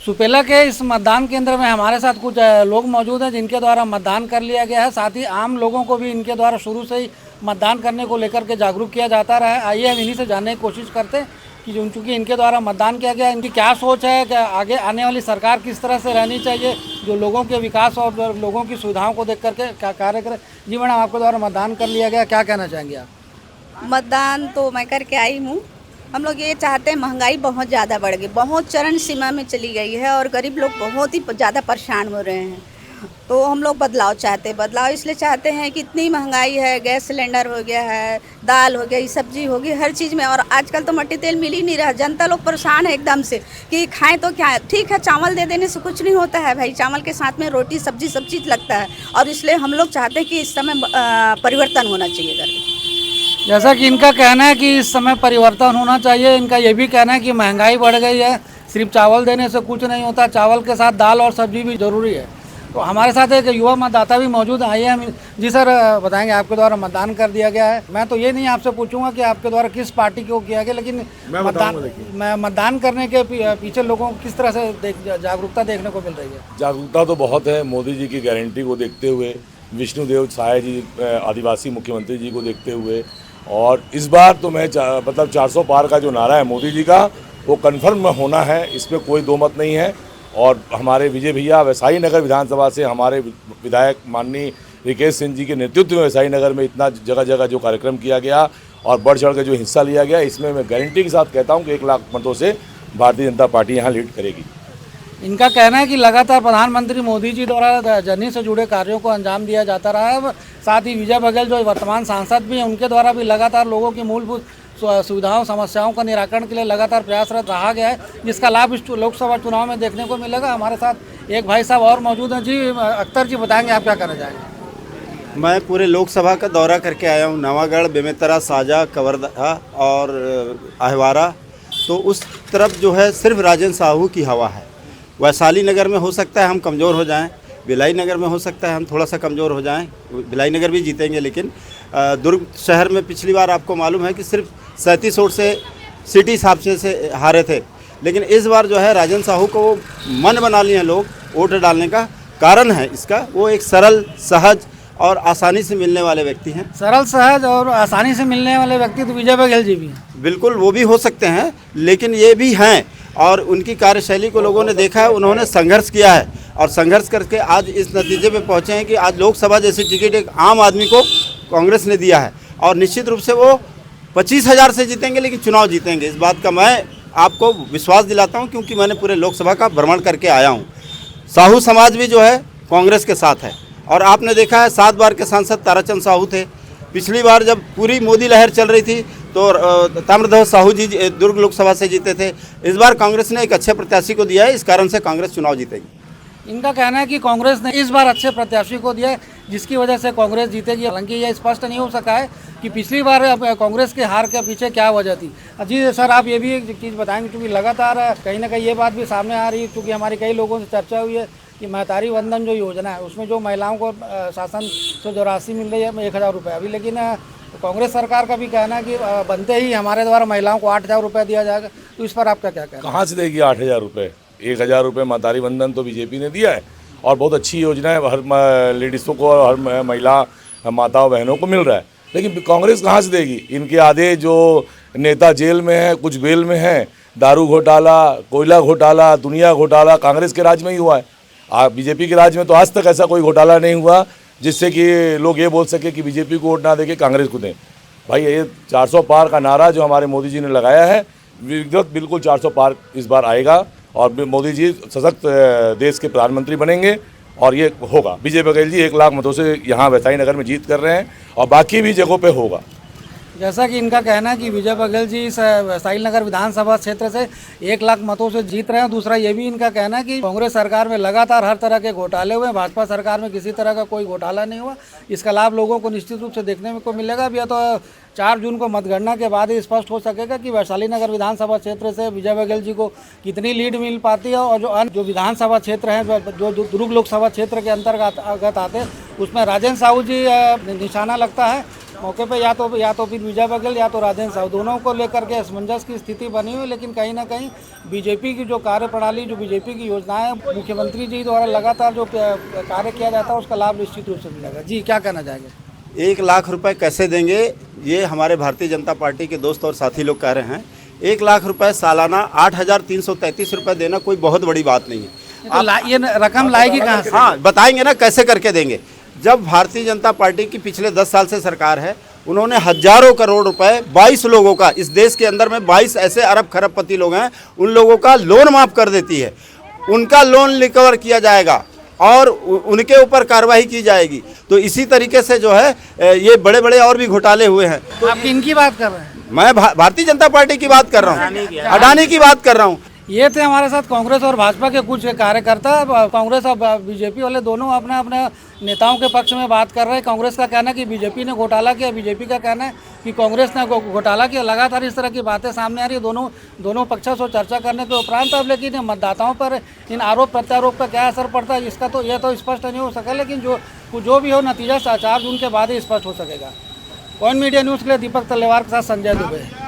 सुपेला के इस मतदान केंद्र में हमारे साथ कुछ लोग मौजूद हैं जिनके द्वारा मतदान कर लिया गया है। साथ ही आम लोगों को भी इनके द्वारा शुरू से ही मतदान करने को लेकर के जागरूक किया जाता रहा है। आइए हम इन्हीं से जानने की कोशिश करते हैं कि चूँकि इनके द्वारा मतदान किया गया, इनकी क्या सोच है कि आगे आने वाली सरकार किस तरह से रहनी चाहिए, जो लोगों के विकास और लोगों की सुविधाओं को देख करके क्या कार्य करें। जी मैडम, आपके द्वारा मतदान कर लिया गया, क्या कहना चाहेंगे आप? मतदान तो मैं करके आई हूँ। हम लोग ये चाहते हैं, महंगाई बहुत ज़्यादा बढ़ गई, बहुत चरम सीमा में चली गई है और गरीब लोग बहुत ही ज़्यादा परेशान हो रहे हैं। तो हम लोग बदलाव चाहते हैं। बदलाव इसलिए चाहते हैं कि इतनी महंगाई है, गैस सिलेंडर हो गया है, दाल हो गई, सब्जी हो गई, हर चीज़ में। और आजकल तो मट्टी तेल मिल ही नहीं रहा। जनता लोग परेशान है एकदम से कि खाएं तो क्या है। ठीक है, चावल दे देने से कुछ नहीं होता है भाई, चावल के साथ में रोटी सब्जी सब चीज़ लगता है। और इसलिए हम लोग चाहते हैं कि इस समय परिवर्तन होना चाहिए करके। जैसा कि इनका कहना है कि इस समय परिवर्तन होना चाहिए, इनका ये भी कहना है कि महंगाई बढ़ गई है, सिर्फ चावल देने से कुछ नहीं होता, चावल के साथ दाल और सब्जी भी ज़रूरी है। तो हमारे साथ एक युवा मतदाता भी मौजूद आइए हम। जी सर, बताएंगे आपके द्वारा मतदान कर दिया गया है। मैं तो ये नहीं आपसे पूछूंगा कि आपके द्वारा किस पार्टी को किया गया, लेकिन मतदान करने के पीछे लोगों को किस तरह से जागरूकता देखने को मिल रही है? जागरूकता तो बहुत है। मोदी जी की गारंटी को देखते हुए, विष्णुदेव साय जी आदिवासी मुख्यमंत्री जी को देखते हुए, और इस बार तो मैं मतलब 400 पार का जो नारा है मोदी जी का, वो कन्फर्म होना है, इसमें कोई दो मत नहीं है। और हमारे विजय भैया वैशाली नगर विधानसभा से हमारे विधायक माननीय रिकेश सिंह जी के नेतृत्व में वैशाली नगर में इतना जगह जगह जो कार्यक्रम किया गया और बढ़ चढ़ कर जो हिस्सा लिया गया, इसमें मैं गारंटी के साथ कहता हूं कि 1 लाख मतों से भारतीय जनता पार्टी यहां लीड करेगी। इनका कहना है कि लगातार प्रधानमंत्री मोदी जी द्वारा जनहित से जुड़े कार्यों को अंजाम दिया जाता रहा है। साथ ही विजय बघेल जो वर्तमान सांसद भी हैं, उनके द्वारा भी लगातार लोगों की मूलभूत सुविधाओं समस्याओं का निराकरण के लिए लगातार प्रयासरत रहा गया है, जिसका लाभ इस लोकसभा चुनाव में देखने को मिलेगा। हमारे साथ एक भाई साहब और मौजूद हैं। जी अख्तर जी, बताएंगे आप क्या कहना चाहेंगे? मैं पूरे लोकसभा का दौरा करके आया हूँ। नवागढ़, बेमेतरा, साजा, कवर्धा और अहवारा। तो उस तरफ जो है सिर्फ राजन साहू की हवा है। वैशाली नगर में हो सकता है हम कमज़ोर हो जाएं, भिलाई नगर में हो सकता है हम थोड़ा सा कमज़ोर हो जाएं, भिलाई नगर भी जीतेंगे। लेकिन दुर्ग शहर में पिछली बार आपको मालूम है कि सिर्फ 37 वोट से सिटी हिसाब से हारे थे। लेकिन इस बार जो है राजन साहू को मन बना लिए हैं लोग वोट डालने का। कारण है इसका, वो एक सरल, सहज और आसानी से मिलने वाले व्यक्ति हैं। सरल, सहज और आसानी से मिलने वाले व्यक्ति तो विजय बघेल जी भी हैं। बिल्कुल, वो भी हो सकते हैं, लेकिन ये भी हैं। और उनकी कार्यशैली को लोगों ने देखा है, उन्होंने संघर्ष किया है और संघर्ष करके आज इस नतीजे पे पहुंचे हैं कि आज लोकसभा जैसी टिकट एक आम आदमी को कांग्रेस ने दिया है। और निश्चित रूप से वो 25,000 से जीतेंगे, लेकिन चुनाव जीतेंगे। इस बात का मैं आपको विश्वास दिलाता हूं, क्योंकि मैंने पूरे लोकसभा का भ्रमण करके आया हूं। साहू समाज भी जो है कांग्रेस के साथ है। और आपने देखा है 7 बार के सांसद ताराचंद साहू थे। पिछली बार जब पूरी मोदी लहर चल रही थी तो ताम्रध्वज साहू जी दुर्ग लोकसभा से जीते थे। इस बार कांग्रेस ने एक अच्छे प्रत्याशी को दिया है, इस कारण से कांग्रेस चुनाव जीतेगी। इनका कहना है कि कांग्रेस ने इस बार अच्छे प्रत्याशी को दिया है, जिसकी वजह से कांग्रेस जीतेगी। हालांकि यह स्पष्ट नहीं हो सका है कि पिछली बार कांग्रेस के हार के पीछे क्या वजह थी। जी सर, आप ये भी एक चीज़ बताएंगे, क्योंकि लगातार कहीं ना कहीं ये बात भी सामने आ रही है, क्योंकि हमारी कई लोगों से चर्चा हुई है कि महतारी वंदन जो योजना है, उसमें जो महिलाओं को शासन से जो राशि मिल रही है 1,000 रुपये अभी, लेकिन कांग्रेस सरकार का भी कहना है कि बनते ही हमारे द्वारा महिलाओं को 8,000 रुपये दिया जाएगा। तो इस पर आपका क्या कहना है? कहाँ से देगी 8,000 रुपये? 1,000 रुपये महतारी वंदन तो बीजेपी ने दिया है और बहुत अच्छी योजना है, हर लेडीज़ों को और हर महिला माताओं बहनों को मिल रहा है। लेकिन कांग्रेस कहाँ से देगी? इनके आधे जो नेता जेल में हैं, कुछ बेल में हैं। दारू घोटाला, कोयला घोटाला, दुनिया घोटाला कांग्रेस के राज में ही हुआ है। बीजेपी के राज में तो आज तक ऐसा कोई घोटाला नहीं हुआ जिससे कि लोग ये बोल सके कि बीजेपी को वोट ना देके कांग्रेस को दें। भाई, ये 400 पार का नारा जो हमारे मोदी जी ने लगाया है, बिल्कुल 400 पार इस बार आएगा और मोदी जी सशक्त देश के प्रधानमंत्री बनेंगे और ये होगा। विजय बघेल जी 1 लाख मतों से यहाँ वैशाली नगर में जीत कर रहे हैं और बाकी भी जगहों पे होगा। जैसा कि इनका कहना है कि विजय बघेल जी इस वैशाली नगर विधानसभा क्षेत्र से 1 लाख मतों से जीत रहे हैं। दूसरा ये भी इनका कहना है कि कांग्रेस सरकार में लगातार हर तरह के घोटाले हुए, भाजपा सरकार में किसी तरह का कोई घोटाला नहीं हुआ। इसका लाभ लोगों को निश्चित रूप से देखने को मिलेगा। अब यह तो 4 जून को मतगणना के बाद ही स्पष्ट हो सकेगा कि वैशाली नगर विधानसभा क्षेत्र से विजय बघेल जी को कितनी लीड मिल पाती है। और जो विधानसभा क्षेत्र हैं, जो दुर्ग लोकसभा क्षेत्र के अंतर्गत आते हैं, उसमें राजेंद्र साहू जी निशाना लगता है। मौके पे या तो फिर विजय बघेल या तो राजेंद्र साहू, दोनों को लेकर के असमंजस की स्थिति बनी हुई। लेकिन कहीं ना कहीं बीजेपी की जो कार्यप्रणाली, जो बीजेपी की योजनाएं, मुख्यमंत्री जी द्वारा लगातार जो कार्य किया जाता है उसका लाभ निश्चित रूप से मिलेगा। जी, क्या कहना चाहेंगे? 1 लाख रुपए कैसे देंगे, ये हमारे भारतीय जनता पार्टी के दोस्त और साथी लोग कह रहे हैं। 1 लाख रुपए सालाना 8,333 रुपए देना कोई बहुत बड़ी बात नहीं है। ये रकम लाएगी कहाँ से? हाँ, बताएंगे ना कैसे करके देंगे। जब भारतीय जनता पार्टी की पिछले 10 साल से सरकार है, उन्होंने हजारों करोड़ रुपए 22 लोगों का, इस देश के अंदर में 22 ऐसे अरब खरबपति लोग हैं, उन लोगों का लोन माफ कर देती है। उनका लोन रिकवर किया जाएगा और उनके ऊपर कार्रवाई की जाएगी। तो इसी तरीके से जो है ये बड़े बड़े और भी घोटाले हुए हैं। तो आप किनकी बात कर रहे हैं? मैं भारतीय जनता पार्टी की बात कर रहा हूँ, अडानी की बात कर रहा हूँ। ये थे हमारे साथ कांग्रेस और भाजपा के कुछ कार्यकर्ता। कांग्रेस और बीजेपी वाले दोनों अपने अपने नेताओं के पक्ष में बात कर रहे हैं। कांग्रेस का कहना है कि बीजेपी ने घोटाला किया, बीजेपी का कहना है कि कांग्रेस ने घोटाला किया। लगातार इस तरह की बातें सामने आ रही है दोनों पक्षों से चर्चा करने के उपरांत। अब लेकिन मतदाताओं पर इन आरोप प्रत्यारोप का क्या असर पड़ता है, इसका तो यह तो स्पष्ट नहीं हो सका। लेकिन जो भी हो, नतीजा 4 जून के बाद ही स्पष्ट हो सकेगा। पॉइंट मीडिया न्यूज़ के लिए दीपक तलेवार के साथ संजय दुबे।